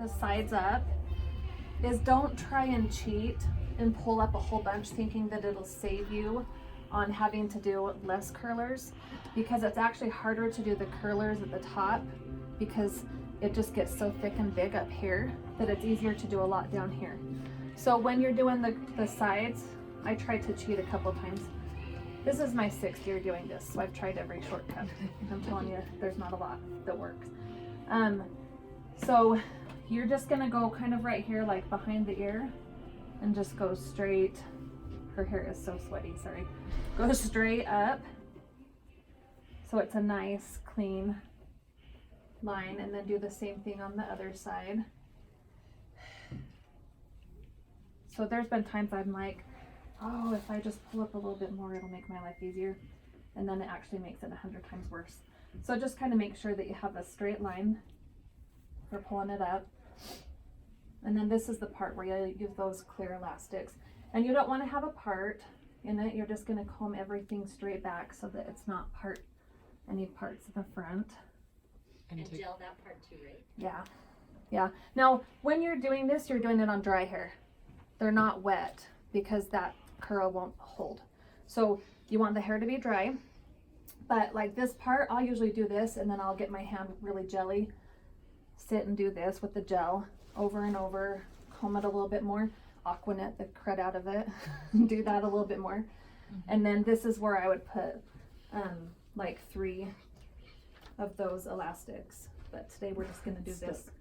the sides up is don't try and cheat and pull up a whole bunch thinking that it'll save you on having to do less curlers, because it's actually harder to do the curlers at the top because it just gets so thick and big up here that it's easier to do a lot down here. So when you're doing the sides, I tried to cheat a couple times. This is my 6th year doing this, so I've tried every shortcut. I'm telling you, there's not a lot that works. So you're just gonna go kind of right here, like behind the ear, and just go straight. Her hair is so sweaty, sorry. Go straight up. So it's a nice, clean line, and then do the same thing on the other side. So there's been times I'm like, oh, if I just pull up a little bit more, it'll make my life easier. And then it actually makes it 100 times worse. So just kind of make sure that you have a straight line for pulling it up. And then this is the part where you use those clear elastics. And you don't want to have a part in it. You're just going to comb everything straight back so that it's not any parts of the front. And gel that part too, right? Yeah. Yeah. Now, when you're doing this, you're doing it on dry hair. They're not wet because that curl won't hold. So you want the hair to be dry. But like this part, I'll usually do this and then I'll get my hand really jelly, sit and do this with the gel over and over, comb it a little bit more, aquanet the crud out of it, do that a little bit more. And then this is where I would put like 3 of those elastics. But today we're just gonna do this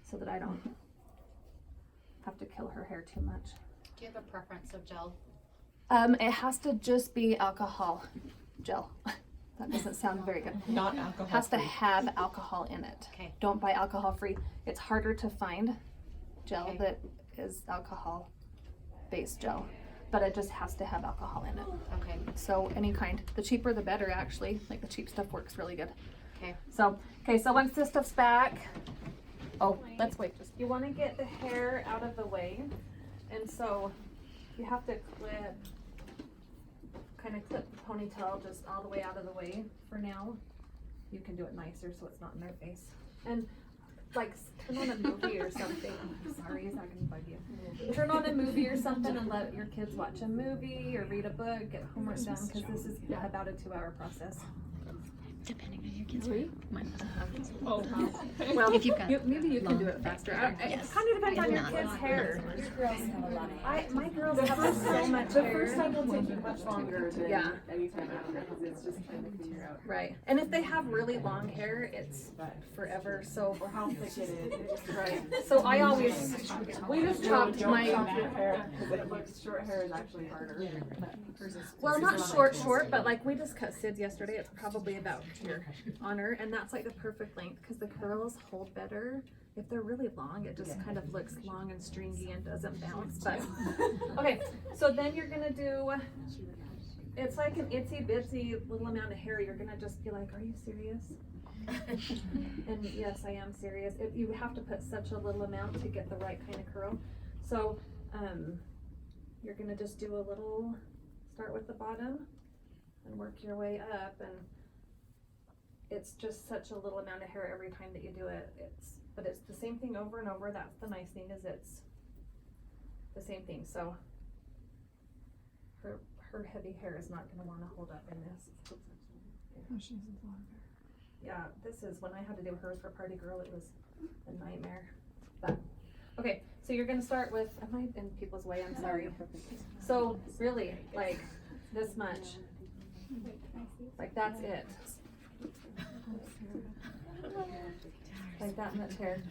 so that I don't have to kill her hair too much. Do you have a preference of gel? It has to just be alcohol gel. That doesn't sound very good. Not alcohol. Has to have alcohol in it. Okay. Don't buy alcohol free. It's harder to find gel Okay. that is alcohol based gel, but it just has to have alcohol in it. Okay. So any kind. The cheaper the better actually. Like the cheap stuff works really good. Okay. So, okay, so once this stuff's back, oh, let's wait. Just you want to get the hair out of the way, and so you have to kind of clip the ponytail just all the way out of the way for now. You can do it nicer so it's not in their face. And like turn on a movie or something. I'm sorry, is that gonna bug you? Turn on a movie or something and let your kids watch a movie or read a book, get homework done, because this is about a 2-hour process. Depending on your kids' rate. Oh, Well, If you've got maybe you can do it faster. It kind of depends on your Not kids' long. hair. My girls have so much The hair. first time will take you much longer than Yeah. any time after because it's just trying to figure out. Right. And if they have really long hair, it's forever. So Or how thick it is. right. So I always we just chopped Don't my chop your hair because it looks short hair is actually harder. well, not short, but like we just cut Sid's yesterday. It's probably about here on her, and that's like the perfect length because the curls hold better. If they're really long, it just kind of looks long and stringy and doesn't bounce. But okay, so then you're gonna do. It's like an itsy bitsy little amount of hair. You're gonna just be like, "Are you serious?" And yes, I am serious. You have to put such a little amount to get the right kind of curl. So you're gonna just do a little. Start with the bottom and work your way up, and it's just such a little amount of hair every time that you do it. But it's the same thing over and over. That's the nice thing, is it's the same thing. So her heavy hair is not going to want to hold up in this. Oh, she has a lot of hair. Yeah, this is when I had to do hers for Party Girl. It was a nightmare. But okay, so you're going to start with. Am I in people's way? I'm sorry. So really, like this much. Like that's it. Like that much hair.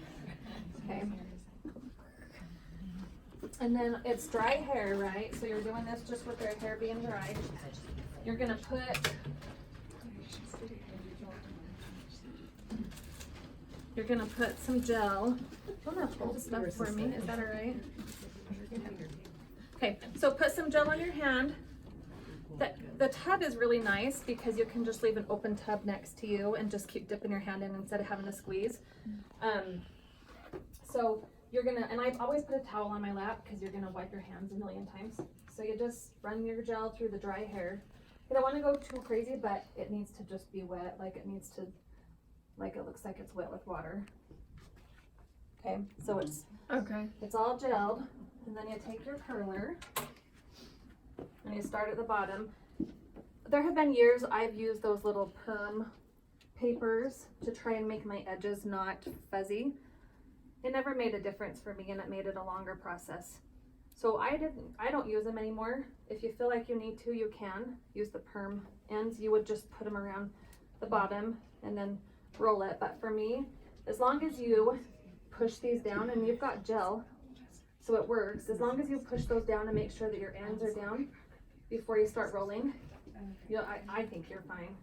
Okay. And then it's dry hair, right? So you're doing this just with their hair being dry. You're gonna put some gel. Don't have hold stuff for me. Is that all right? Okay, so put some gel on your hand. The tub is really nice because you can just leave an open tub next to you and just keep dipping your hand in instead of having to squeeze. So you're gonna, and I always put a towel on my lap because you're gonna wipe your hands a million times. So you just run your gel through the dry hair. You don't want to go too crazy, but it needs to just be wet. Like it needs to, like it looks like it's wet with water. Okay, so it's Okay. all gelled, and then you take your curler and you start at the bottom. There have been years I've used those little perm papers to try and make my edges not fuzzy. It never made a difference for me, and it made it a longer process. So I don't use them anymore. If you feel like you need to, you can use the perm ends. You would just put them around the bottom and then roll it. But for me, as long as you push these down, and you've got gel, so it works, as long as you push those down and make sure that your ends are down before you start rolling, I think you're fine.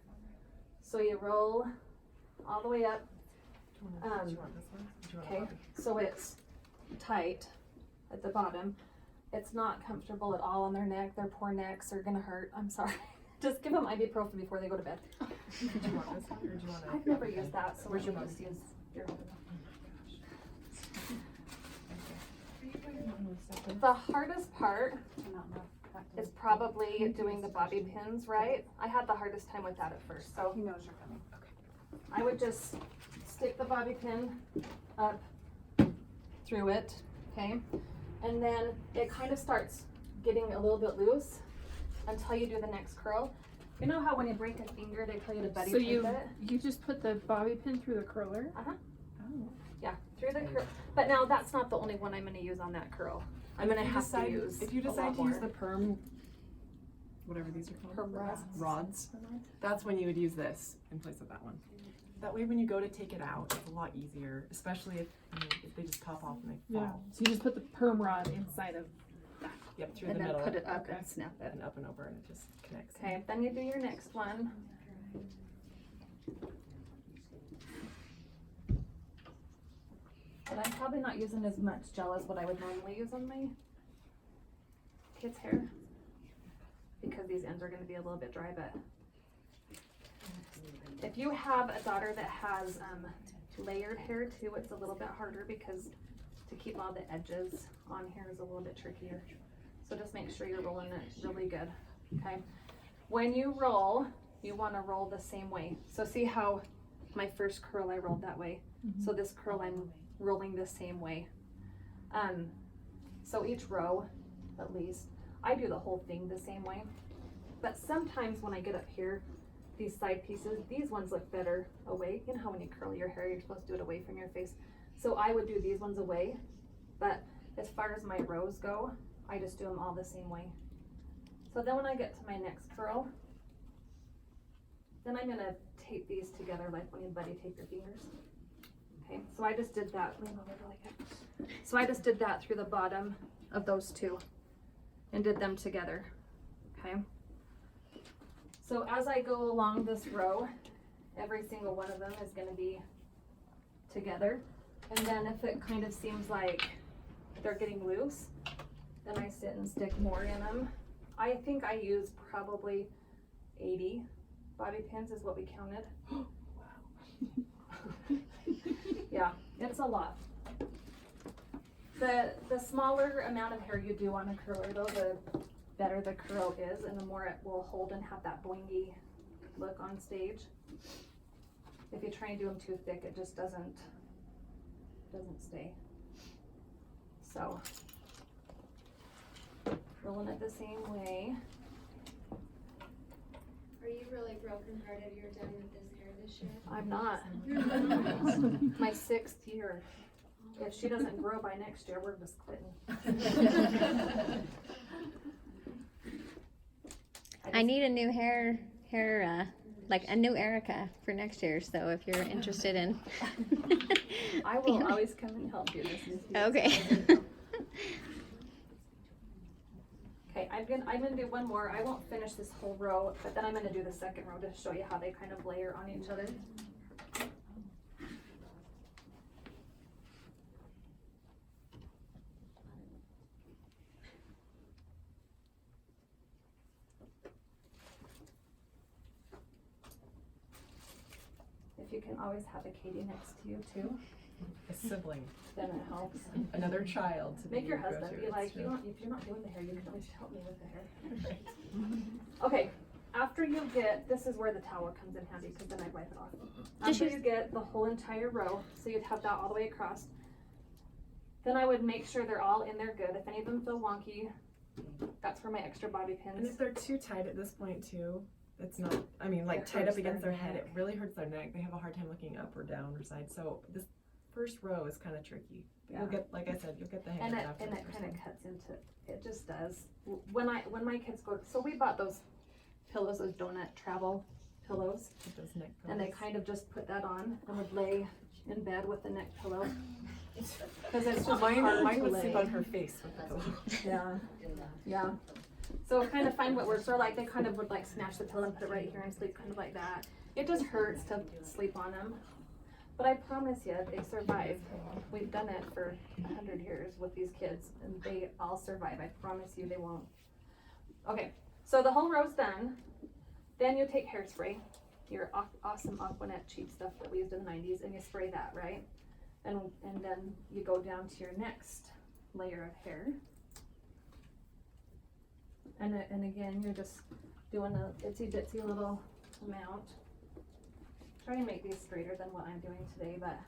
So you roll all the way up. Okay, so it's tight at the bottom. It's not comfortable at all on their neck. Their poor necks are gonna hurt. I'm sorry. Just give them ibuprofen before they go to bed. I've never used that, so we're supposed to use your. The hardest part is probably doing the bobby pins, right? I had the hardest time with that at first, so He knows you're coming. Okay. I would just stick the bobby pin up through it, okay? And then it kind of starts getting a little bit loose until you do the next curl. You know how when you break a finger, they tell you to buddy So tape you it? just put the bobby pin through the curler? Uh-huh. Oh. Yeah, through the curl. But now that's not the only one I'm gonna use on that curl. I'm gonna have to use If you a lot decide to use more. the perm, whatever these are called. Perm rods. Rods. That's when you would use this in place of that one. That way when you go to take it out, it's a lot easier, especially if they just pop off and they Yeah. fall. So you just put the perm rod inside of that. Yep, through And the then middle. put it up Okay. and snap it. And up and over, and it just connects. Okay, then you do your next one. But I'm probably not using as much gel as what I would normally use on my kid's hair, because these ends are gonna be a little bit dry, but if you have a daughter that has layered hair too, it's a little bit harder because to keep all the edges on here is a little bit trickier. So just make sure you're rolling it really good, okay? When you roll, you wanna roll the same way. So see how my first curl I rolled that way? So this curl I'm rolling the same way. So each row, at least, I do the whole thing the same way. But sometimes when I get up here, these side pieces, these ones look better away. You know how when you curl your hair, you're supposed to do it away from your face. So I would do these ones away, but as far as my rows go, I just do them all the same way. So then when I get to my next curl, then I'm gonna tape these together like when you buddy tape your fingers. Okay, so I just did that. So I just did that through the bottom of those two and did them together, okay? So as I go along this row, every single one of them is gonna be together. And then if it kind of seems like they're getting loose, then I sit and stick more in them. I think I use probably 80 bobby pins is what we counted. Yeah, it's a lot. The smaller amount of hair you do on a curler though, the better the curl is and the more it will hold and have that boingy look on stage. If you try and do them too thick, it just doesn't stay. So, rolling it the same way. Are you really brokenhearted you're done with this hair this year? I'm not. My 6th year. If she doesn't grow by next year, we're just quitting. I need a new hair, like a new Erica for next year. So if you're interested in, I will always come and help you. This is okay. Okay, I'm gonna do one more. I won't finish this whole row, but then I'm gonna do the second row to show you how they kind of layer on each other. If you can always have a Katie next to you too, A sibling, then it helps. another child to Make your be husband go-to. be like, It's you true. don't, if you're not doing the hair, you can always help me with the hair. Okay, after you get, this is where the towel comes in handy because then I wipe it off. Just After use- you get the whole entire row, so you'd have that all the way across, Then I would make sure they're all in there good. If any of them feel wonky, that's for my extra bobby And pins. if they're too tight at this point too, it's not, I mean, like It tight hurts up against their their head, it neck. really hurts their neck. They have a hard time looking up or down or side. So this first row is kind of tricky. Yeah. You'll get, like I said, you'll get the hang And of it it after and the it first kind of one. cuts into it. Just does. When my kids go, so we bought those pillows, those donut travel pillows, With those neck and they pillows. kind of just put that on and would lay in bed with the neck pillow. Because it's just Mine hard to would lay. sleep on her face with the pillow. Yeah, yeah. So kind of find what works. Or like they kind of would like snatch the pillow and put it right here and sleep kind of like that. It just hurts to sleep on them. But I promise you, they survive. We've done it for 100 years with these kids, and they all survive. I promise you, they won't. Okay, so the whole row's done. Then you take hairspray, your awesome Aquanet cheap stuff that we used in the 90s, and you spray that, right? And then you go down to your next layer of hair. And again, you're just doing a itsy bitsy little amount. Try to make these straighter than what I'm doing today, but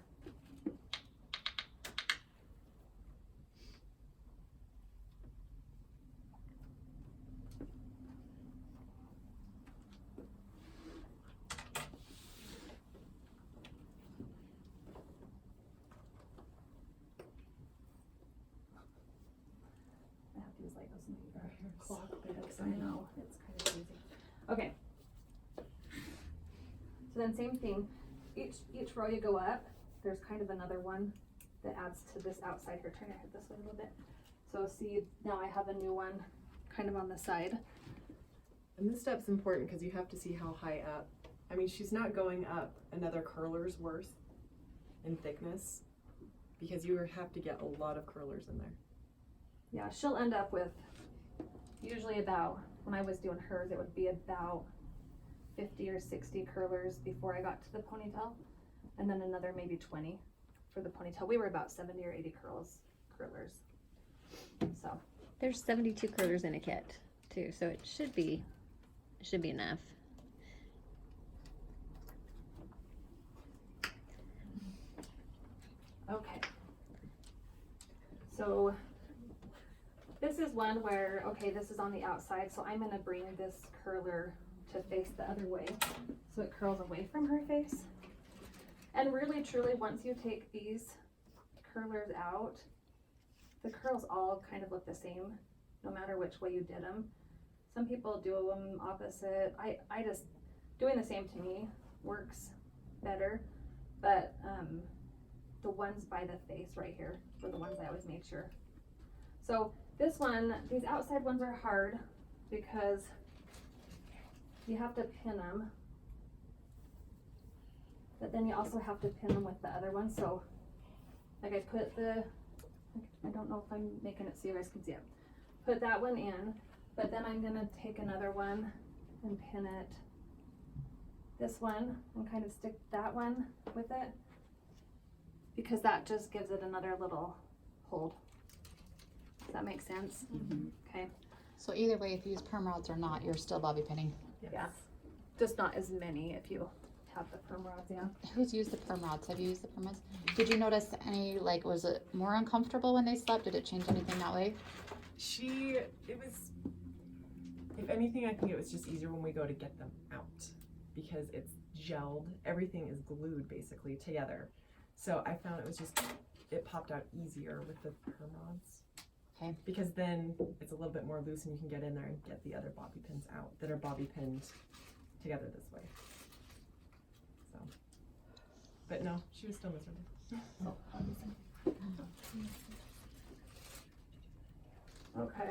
I have to use like those clock bits. I know, it's kind of crazy. Okay. So then same thing, each row you go up, there's kind of another one that adds to this outside here. Turn your head this way a little bit. So see, now I have a new one kind of on the side. And this step's important because you have to see how high up. I mean, she's not going up another curler's worth in thickness because you have to get a lot of curlers in there. Yeah, she'll end up with usually about, when I was doing hers, it would be about 50 or 60 curlers before I got to the ponytail, and then another maybe 20 for the ponytail. We were about 70 or 80 curlers. So There's 72 curlers in a kit too, so it should be enough. okay. So this is one where, okay, this is on the outside, so I'm gonna bring this curler to face the other way, so it curls away from her face. And really, truly, once you take these curlers out, the curls all kind of look the same, no matter which way you did them. Some people do them opposite. I just, doing the same to me works better, but the ones by the face right here were the ones I always made sure. So this one, these outside ones are hard because you have to pin them, but then you also have to pin them with the other one. So like I put I don't know if I'm making it so you guys can see it. Put that one in, but then I'm gonna take another one and pin it, this one, and kind of stick that one with it, because that just gives it another little hold. Does that make sense? Okay, So either way, if you use perm rods or not, you're still bobby pinning. Yes. Yeah. Just not as many if you have the perm rods, yeah. Who's used the perm rods? Have you used the perm rods? Did you notice any, like, was it more uncomfortable when they slept? Did it change anything that way? It was, if anything, I think it was just easier when we go to get them out because it's gelled. Everything is glued basically together. So I found it popped out easier with the perm rods. Okay. Because then it's a little bit more loose and you can get in there and get the other bobby pins out that are bobby pinned together this way. So, but no, she was still miserable. Okay.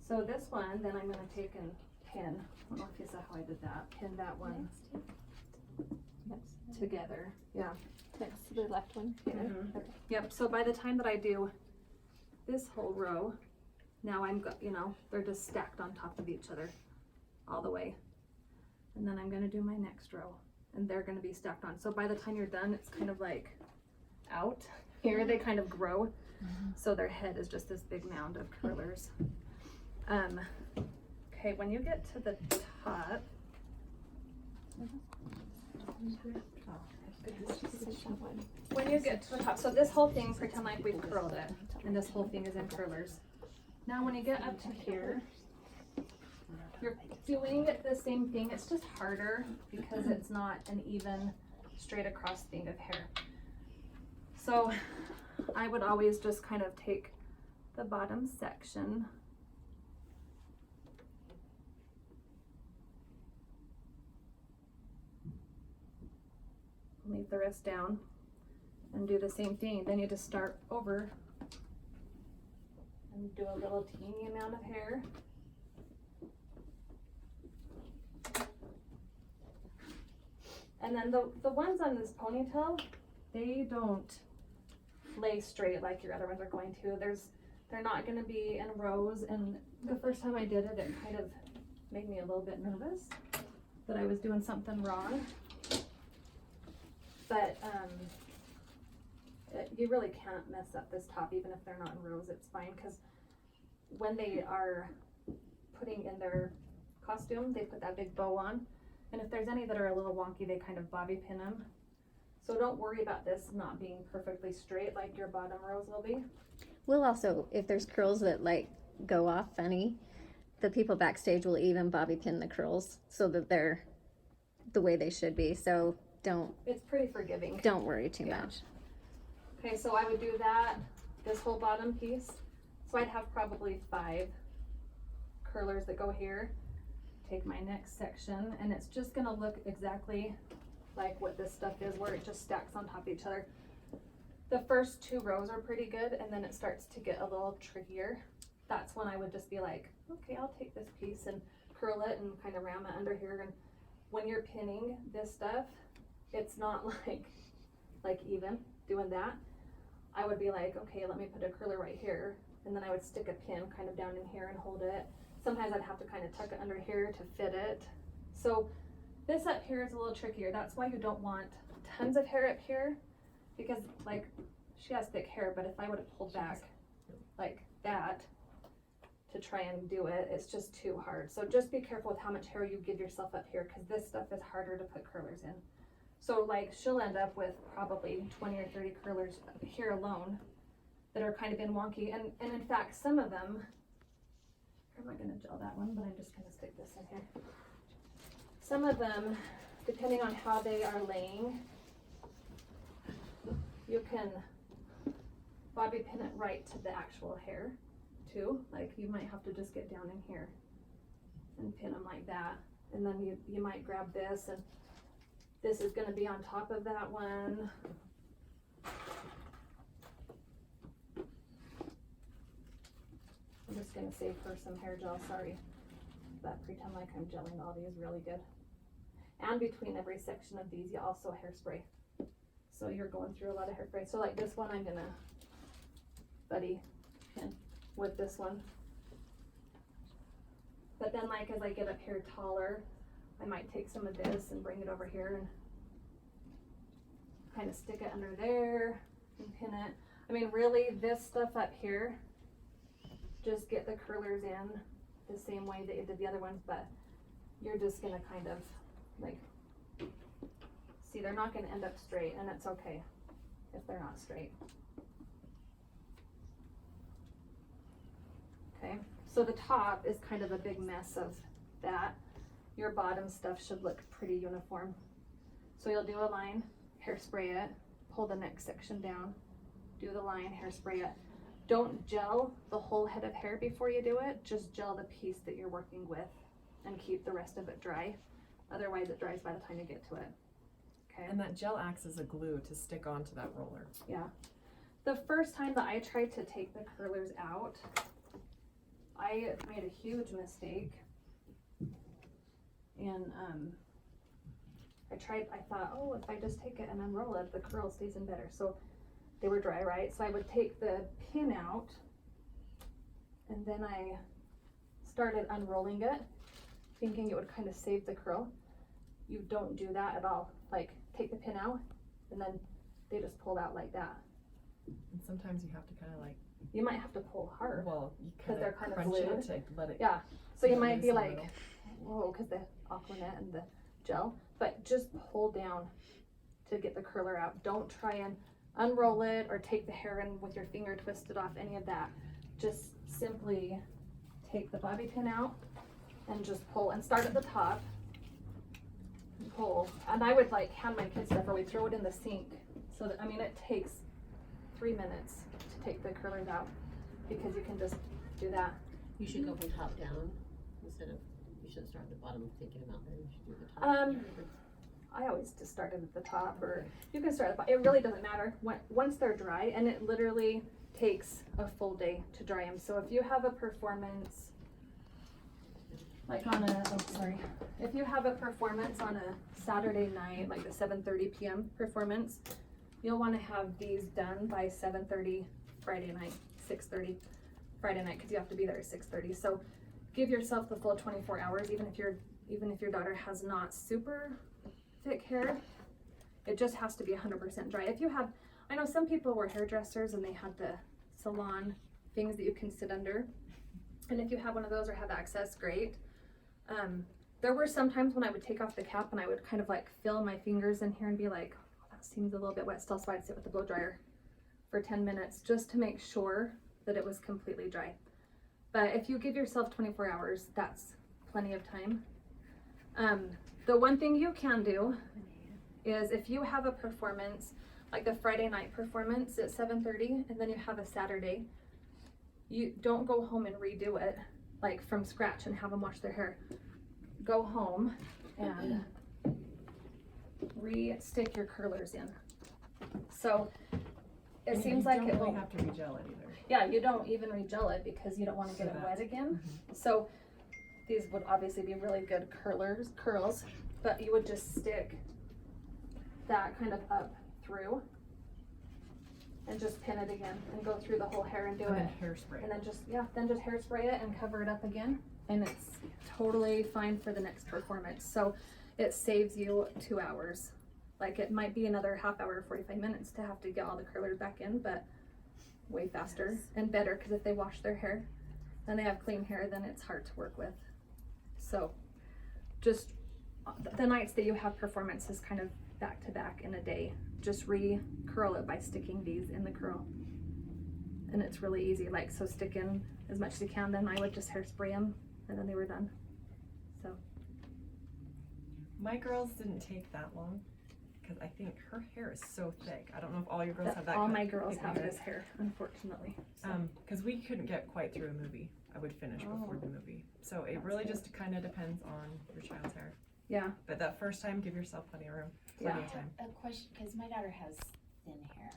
So this one, then I'm gonna take and pin, I don't know if you saw how I did that, pin that one together, yeah. Next to the left one. Okay. Yep, so by the time that I do this whole row, now they're just stacked on top of each other all the way. And then I'm gonna do my next row, and they're gonna be stacked on. So by the time you're done, it's kind of like out. Here they kind of grow, so their head is just this big mound of curlers. Okay, when you get to the top, When you get to the top, so this whole thing, pretend like we've curled it, and this whole thing is in curlers. Now when you get up to here, you're doing the same thing, it's just harder because it's not an even straight across thing of hair. So I would always just kind of take the bottom section leave the rest down and do the same thing. Then you just start over and do a little teeny amount of hair. And then the ones on this ponytail, they don't lay straight like your other ones are going to. They're not going to be in rows, and the first time I did it, it kind of made me a little bit nervous that I was doing something wrong. But you really can't mess up this top, even if they're not in rows, it's fine, because when they are putting in their costume, they put that big bow on, and if there's any that are a little wonky, they kind of bobby pin them. So don't worry about this not being perfectly straight like your bottom rows will be. We'll also, if there's curls that like go off funny, the people backstage will even bobby pin the curls so that they're the way they should be. So It's pretty forgiving. don't worry too Yeah. much. Okay, so I would do that, this whole bottom piece. So I'd have probably 5 curlers that go here. Take my next section, and it's just gonna look exactly like what this stuff is, where it just stacks on top of each other. The first 2 rows are pretty good, and then it starts to get a little trickier. That's when I would just be like, okay, I'll take this piece and curl it and kind of ram it under here. And when you're pinning this stuff, it's not like even doing that. I would be like, okay, let me put a curler right here, and then I would stick a pin kind of down in here and hold it. Sometimes I'd have to kind of tuck it under here to fit it. So this up here is a little trickier. That's why you don't want tons of hair up here, because like she has thick hair, but if I would have pulled back like that to try and do it, it's just too hard. So just be careful with how much hair you give yourself up here, because this stuff is harder to put curlers in. So like she'll end up with probably 20 or 30 curlers here alone that are kind of been wonky. And in fact, some of them, I'm not gonna gel that one, but I'm just gonna stick this in here. Some of them, depending on how they are laying, you can bobby pin it right to the actual hair too. Like you might have to just get down in here and pin them like that. And then you might grab this, and this is gonna be on top of that one. I'm just gonna save her some hair gel, sorry. But pretend like I'm gelling all these really good. And between every section of these, you also hairspray. So you're going through a lot of hairspray. So like this one, I'm gonna buddy pin with this one. But then like as I get up here taller, I might take some of this and bring it over here and kind of stick it under there and pin it. I mean, really, this stuff up here, just get the curlers in the same way that you did the other ones, but you're just gonna kind of like, see, they're not gonna end up straight, and it's okay if they're not straight. Okay, so the top is kind of a big mess of that. Your bottom stuff should look pretty uniform. So you'll do a line, hairspray it, pull the next section down, do the line, hairspray it. Don't gel the whole head of hair before you do it, just gel the piece that you're working with and keep the rest of it dry. Otherwise it dries by the time you get to it. Okay. And that gel acts as a glue to stick onto that roller. Yeah. The first time that I tried to take the curlers out, I made a huge mistake. And I thought, oh, if I just take it and unroll it, the curl stays in better. So they were dry, right? So I would take the pin out, and then I started unrolling it, thinking it would kind of save the curl. You don't do that at all. Like, take the pin out, and then they just pulled out like that. And sometimes you have to kind of like, You might have to pull hard. well, you Because they're kind of crunch glued. it to let it. Yeah, so you Yeah, might be loose a like, little. whoa, because the Aquanet and the gel, but just pull down to get the curler out. Don't try and unroll it or take the hair and with your finger twist it off, any of that. Just simply take the bobby pin out and just pull, and start at the top and pull. And I would like hand my kids stuff, or we throw it in the sink. So that, I mean, it takes 3 minutes to take the curlers out, because you can just do that. You should go from top down instead of, you shouldn't start at the bottom thinking about that. You should do the top. I always just started at the top, or you can start at the bottom. It really doesn't matter. Once they're dry, and it literally takes a full day to dry them. So if you have a performance, like on a, if you have a performance on a Saturday night, like the 7:30 p.m. performance, you'll want to have these done by 7:30 Friday night, 6:30 Friday night, because you have to be there at 6:30. So give yourself the full 24 hours, even if your daughter has not super thick hair. It just has to be 100% dry. If you have, I know some people were hairdressers and they had the salon things that you can sit under, and if you have one of those or have access, great. There were some times when I would take off the cap and I would kind of like feel my fingers in here and be like, oh, that seems a little bit wet still, so I'd sit with the blow dryer for 10 minutes just to make sure that it was completely dry. But if you give yourself 24 hours, that's plenty of time. The one thing you can do is, if you have a performance, like the Friday night performance at 7:30, and then you have a Saturday, you don't go home and redo it like from scratch and have them wash their hair. Go home and re-stick your curlers in. So it seems like you it don't really won't. have to regel it either. Yeah, you don't even regel it because you don't want to get it wet again. So these would obviously be really good curls, but you would just stick that kind of up through and just pin it again and go through the whole hair and do And it. then hairspray. And then just hairspray it and cover it up again, and it's totally fine for the next performance. So it saves you 2 hours. Like, it might be another half hour, 45 minutes to have to get all the curlers back in, but way faster and better, because if they wash their hair and they have clean hair, then it's hard to work with. So just the nights that you have performances kind of back to back in a day, just re-curl it by sticking these in the curl. And it's really easy, like, so stick in as much as you can, then I would just hairspray them and then they were done. So My girls didn't take that long, because I think her hair is so thick. I don't know if all your girls have that. all kind my of girls thick have hair. this hair, unfortunately. So. Because we couldn't get quite through a movie. I would finish before the movie. So it really just kind of depends on your child's hair. Yeah. But that first time, give yourself plenty of room, plenty of time. A question, because my daughter has thin hair.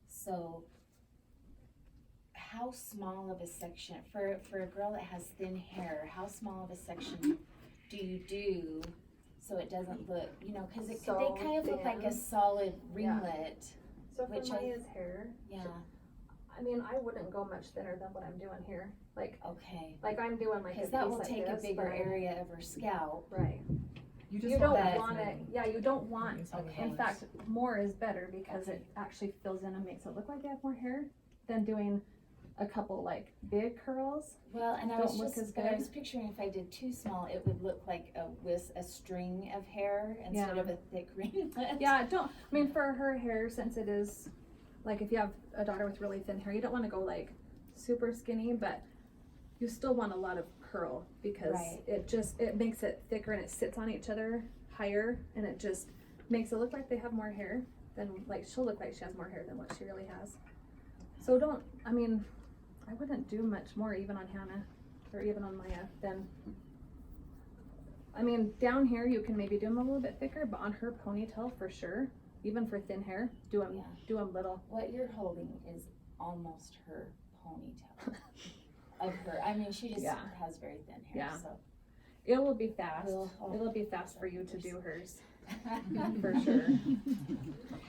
So how small of a section, for a girl that has thin hair, how small of a section do you do so it doesn't look, because they kind of look like a solid ringlet. So for Which Maya's hair, Yeah, I mean, I wouldn't go much thinner than what I'm doing here. okay. Like I'm doing like a Because that piece will like take a this, bigger but- area of her scalp. Right. You just You want don't that want it. thin. Yeah, you don't want. Okay. In fact, more is better because it actually fills in and makes it look like you have more hair than doing a couple like big curls. Well, and I Don't was look as but I good. was picturing if I did too small, it would look like a string of hair instead Yeah. of a thick ringlet. Yeah, I mean, for her hair, since it is like, if you have a daughter with really thin hair, you don't want to go like super skinny, but you still want a lot of curl because Right. it makes it thicker and it sits on each other higher, and it just makes it look like they have more hair than, like, she'll look like she has more hair than what she really has. So I wouldn't do much more even on Hannah or even on Maya than, down here you can maybe do them a little bit thicker, but on her ponytail for sure, even for thin hair, do them little. What you're holding is almost her ponytail of her. I mean, she just Yeah. has very thin hair. Yeah. So It will be fast. It'll be fast for you to do hers. For sure.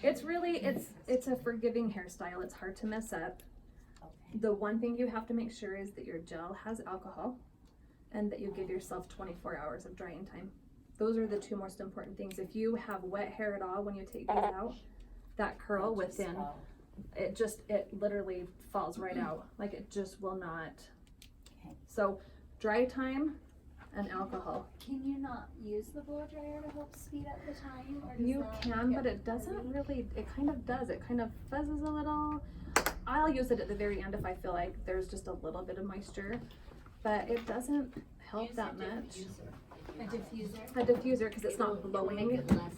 It's a forgiving hairstyle. It's hard to mess up. Okay. The one thing you have to make sure is that your gel has alcohol and that you give yourself 24 hours of drying time. Those are the two most important things. If you have wet hair at all when you take these out, that curl That just within, fell. it literally falls right out. Like, it just will not. Okay. So dry time, and alcohol. Can you not use the blow dryer to help speed up the time? Or does You that can, get but it doesn't really, it kind of does. It kind of fuzzes a little. I'll use it at the very end if I feel like there's just a little bit of moisture, but it doesn't help that much. a diffuser? A diffuser, because it's not It'll blowing. make it less,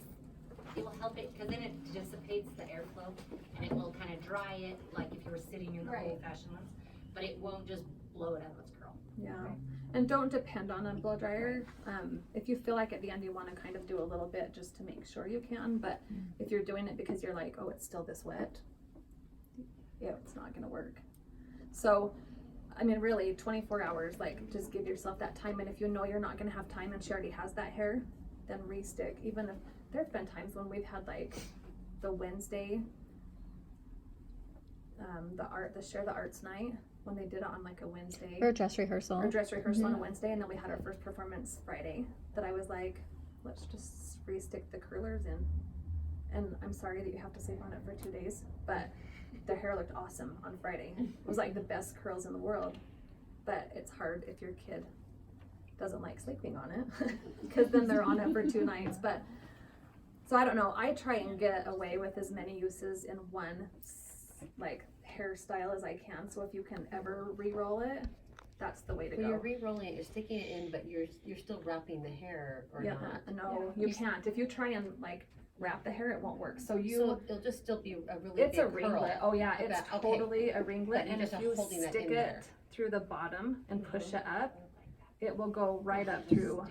it will help it, cause then it dissipates the airflow and it will kinda dry it, like if you were sitting in the Right. old fashioned ones, but it won't just blow it out of its curl. Yeah, and don't depend on a blow dryer. If you feel like at the end you want to kind of do a little bit just to make sure you can, but if you're doing it because you're like, oh, it's still this wet, yeah, it's not gonna work. So, I mean, really, 24 hours, like, just give yourself that time, and if you know you're not gonna have time and she already has that hair, then re-stick. Even if, there've been times when we've had like the Wednesday, the Share the Arts night, when they did it on like a Wednesday. Or dress rehearsal. Or dress rehearsal on a Wednesday, and then we had our first performance Friday, that I was like, let's just re-stick the curlers in. And I'm sorry that you have to sleep on it for 2 days, but the hair looked awesome on Friday. It was like the best curls in the world, but it's hard if your kid doesn't like sleeping on it, because then they're on it for 2 nights. But so I don't know, I try and get away with as many uses in one like hairstyle as I can, so if you can ever re-roll it, that's the way to When you're go. re-rolling it, you're sticking it in, but you're still wrapping the hair or Yeah, not. no, you can't. If you try and like wrap the hair, it won't work. So So it'll just still be a really it's big a curl. ringlet. Oh yeah, it's Okay. totally a ringlet, But you and just if are you holding that stick in it there. through the bottom and push it up, it will go right up through.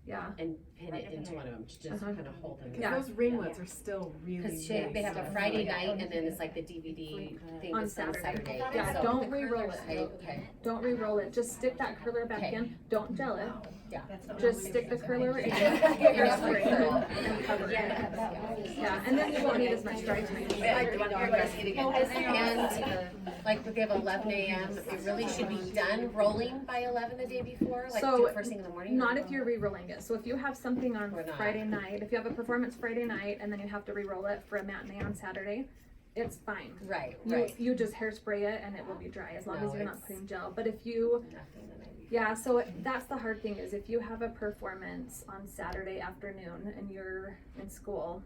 Yeah. And pin it into one of them, to just Uh-huh. kind of hold them. Cause Yeah. those ringlets are still really Cause nice. they have a Friday night and then it's like the DVD thing On that's on Saturday. Saturday. Yeah, So- don't re-roll it. Okay. Don't re-roll it. Just stick that curler back Okay. in. Don't gel it. Yeah. Just stick the curler in. Hairspray it and cover it. Yeah, and then you won't need as much dry time. And like if they have 11 a.m., it really should be done rolling by 11 the day before, like So, do it first thing in the morning. Not if you're re-rolling it. So if you have something on Or not. Friday night, if you have a performance Friday night and then you have to re-roll it for a matinee on Saturday, it's fine. Right, You, right. you just hairspray it and it will be dry as long No, as you're not it's- putting gel. But if you, Nothing the night before. yeah, so that's the hard thing is if you have a performance on Saturday afternoon and you're in school.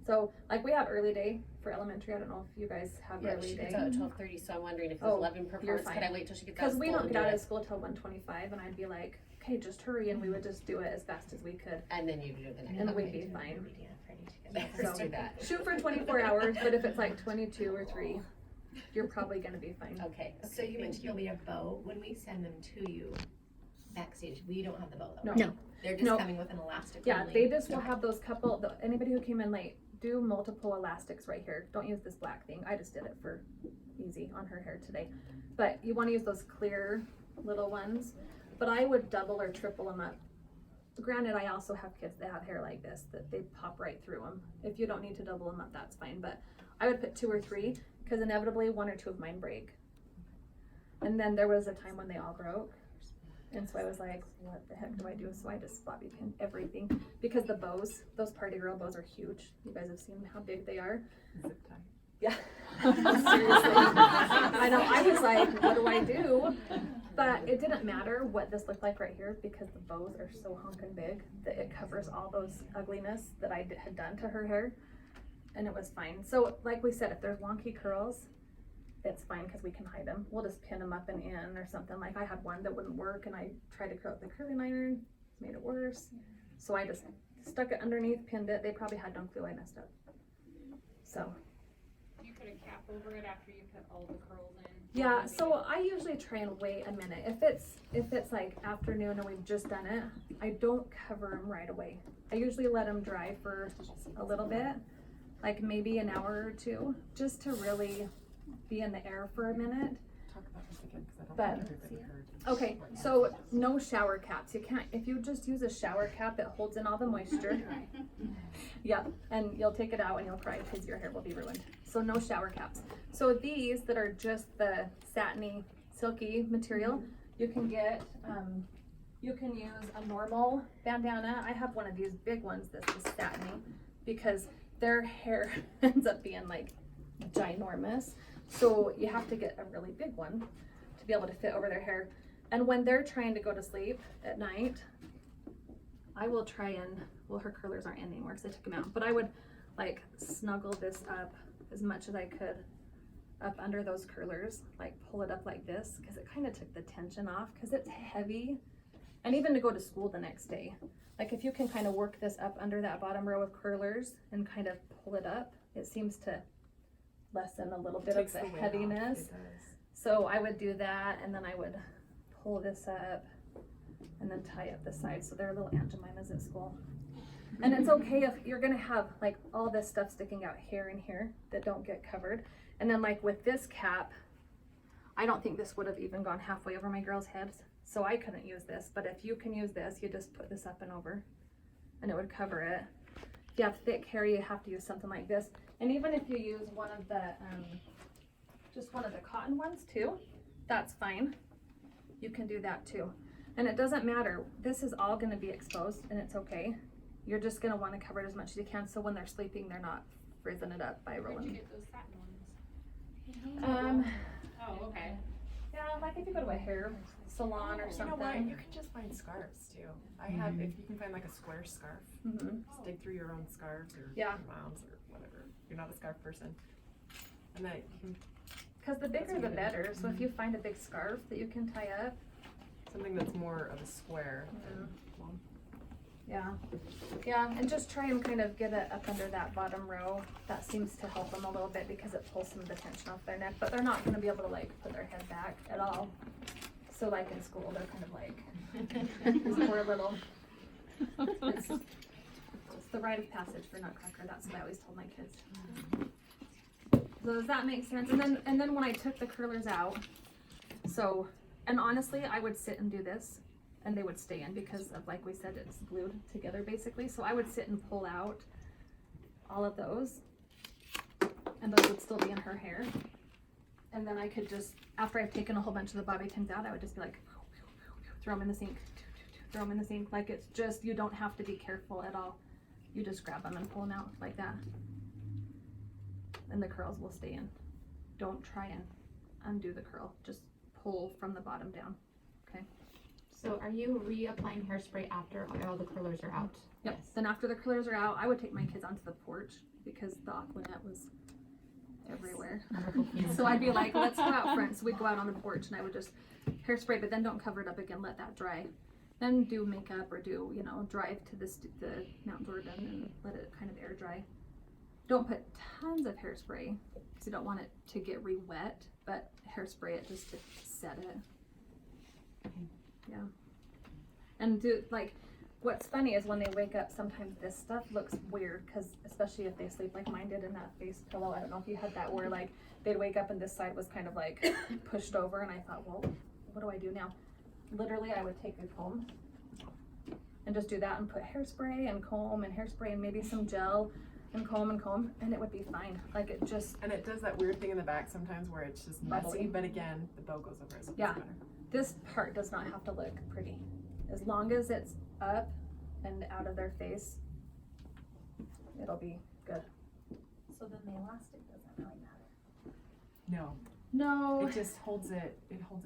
So like we have early day for elementary. I don't know if you guys have Yeah, early she gets day. out at 12:30, so I'm wondering if there's Oh, 11 you're performance, could I fine. wait till she gets out Because of we school don't and get do out of it? school till 1:25 and I'd be like, okay, just hurry, and we would just do it as fast as we could. And then you do the next. And we'd okay. be fine. Let's So- do that. Shoot for 24 hours, but if it's like 22 or 3, you're probably gonna be fine. Okay. So you mentioned you'll need a bow. When we send them to you backstage, we don't have the bow though. No. right? No. They're just No. coming with an elastic. Yeah, only. they just will have those couple, anybody who came in late, do multiple elastics right here. Don't use this black thing. I just did it for easy on her hair today. But you wanna use those clear little ones, but I would double or triple them up. Granted, I also have kids that have hair like this, that they pop right through them. If you don't need to double them up, that's fine, but I would put 2 or 3, cause inevitably 1 or 2 of mine break. And then there was a time when they all broke. And so I was like, what the heck do I do? So I just bobby pinned everything, because the bows, those party girl bows are huge. You guys have seen how big they are. Zip tie. Yeah. Seriously. I know, I was like, what do I do? But it didn't matter what this looked like right here, because the bows are so honkin' big that it covers all those ugliness that I had done to her hair. And it was fine. So like we said, if there's wonky curls, it's fine because we can hide them. We'll just pin them up and in or something. Like I had one that wouldn't work and I tried to curl with the curling iron, made it worse. So I just stuck it underneath, pinned it. They probably had no clue I messed up. So You put a cap over it after you put all the curls in. yeah, so I usually try and wait a minute. If it's like afternoon and we've just done it, I don't cover them right away. I usually let them dry for a little bit, like maybe an hour or 2, just to really be in the air for a minute. Talk about this again, cause I don't But- think everybody heard. Okay, so no shower caps. You can't, if you just use a shower cap, it holds in all the moisture. Yeah, and you'll take it out and you'll cry because your hair will be ruined. So no shower caps. So these that are just the satiny, silky material, you can get, you can use a normal bandana. I have one of these big ones that's the satiny, because their hair ends up being like ginormous. So you have to get a really big one to be able to fit over their hair. And when they're trying to go to sleep at night, I will try and, well, her curlers aren't in anymore because I took them out, but I would like snuggle this up as much as I could up under those curlers, like pull it up like this, because it kind of took the tension off because it's heavy. And even to go to school the next day, like if you can kind of work this up under that bottom row of curlers and kind of pull it up, it seems to lessen a little bit of Takes the weight off. heaviness. It does. So I would do that, and then I would pull this up and then tie up the sides so they're little Aunt Jemimas at school. And it's okay if you're gonna have like all this stuff sticking out here and here that don't get covered. And then like with this cap, I don't think this would have even gone halfway over my girls' heads, so I couldn't use this. But if you can use this, you just put this up and over and it would cover it. If you have thick hair, you have to use something like this. And even if you use one of the, just one of the cotton ones too, that's fine. You can do that too. And it doesn't matter. This is all gonna be exposed and it's okay. You're just gonna wanna cover it as much as you can so when they're sleeping, they're not frizzing it up by Where'd you rolling. get those satin ones? Oh, okay. Yeah, like if you go to a hair salon or You know something. what? You can just find scarves too. I have, if you can find like a square scarf, Mhm. just dig through your own scarves or Yeah. your mom's or whatever. You're not a scarf person. And that you can, Cause the That's bigger the good. better, so if you find a big scarf that you can tie up, something that's more of a square than long. yeah. Yeah, and just try and kind of get it up under that bottom row. That seems to help them a little bit because it pulls some of the tension off their neck, but they're not gonna be able to like put their head back at all. So like in school, they're kind of like, this poor little, it's the rite of passage for Nutcracker, that's what I always told my kids. So does that make sense? And then when I took the curlers out, so, and honestly, I would sit and do this and they would stay in because of, like we said, it's glued together basically. So I would sit and pull out all of those and those would still be in her hair. And then I could just, after I've taken a whole bunch of the bobby pins out, I would just be like, throw them in the sink, throw them in the sink. Like it's just, you don't have to be careful at all. You just grab them and pull them out like that. And the curls will stay in. Don't try and undo the curl. Just pull from the bottom down. Okay. So are you reapplying hairspray after all the curlers are out? Yep. Then after the curlers are out, I would take my kids onto the porch because the Aquanet was everywhere. So I'd be like, let's go out front. So we'd go out on the porch and I would just hairspray, but then don't cover it up again. Let that dry. Then do makeup or do, you know, drive to the Mount Jordan and let it kind of air dry. Don't put tons of hairspray because you don't want it to get re-wet, but hairspray it just to set it. Yeah. And do, like, what's funny is when they wake up, sometimes this stuff looks weird because especially if they sleep like mine did in that face pillow. I don't know if you had that where like they'd wake up and this side was kind of like pushed over and I thought, well, what do I do now? Literally, I would take a comb and just do that and put hairspray and comb and hairspray and maybe some gel and comb and it would be fine. Like it just, And it does that weird thing in the back sometimes where it's just messy, Bubbly. but again, the bow goes over it, so it Yeah. doesn't matter. this part does not have to look pretty. As long as it's up and out of their face, it'll be good. So then the elastic doesn't really matter. No, No, it just holds it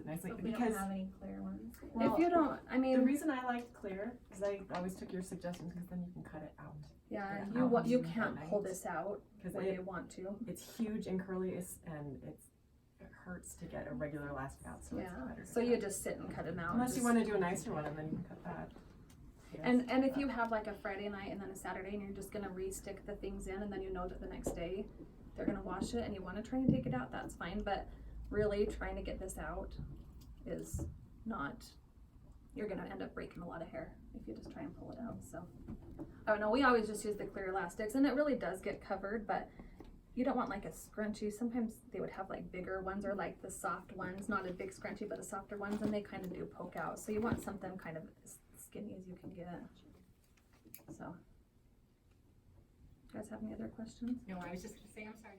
nicely So if we don't because have any clear ones. well, if you don't, I the mean, reason I liked clear is I always took your suggestions because then you can cut it out. yeah, Yeah. you At can't pull night. this out Because when you want to. it's huge and curly and it hurts to get a regular elastic out, so it's Yeah, better. to so cut. you just sit and cut them out. Unless you Just- want to do a nicer one and then you can cut that. Yes. And if you have like a Friday night and then a Saturday and you're just gonna re-stick the things in and then you know that the next day they're gonna wash it and you wanna try and take it out, that's fine, but really trying to get this out is not, you're gonna end up breaking a lot of hair if you just try and pull it out, so. I don't know, we always just use the clear elastics and it really does get covered, but you don't want like a scrunchie. Sometimes they would have like bigger ones or like the soft ones, not a big scrunchie, but the softer ones, and they kind of do poke out. So you want something kind of as skinny as you can get. So, you guys have any other questions? No, I was just gonna say, I'm sorry.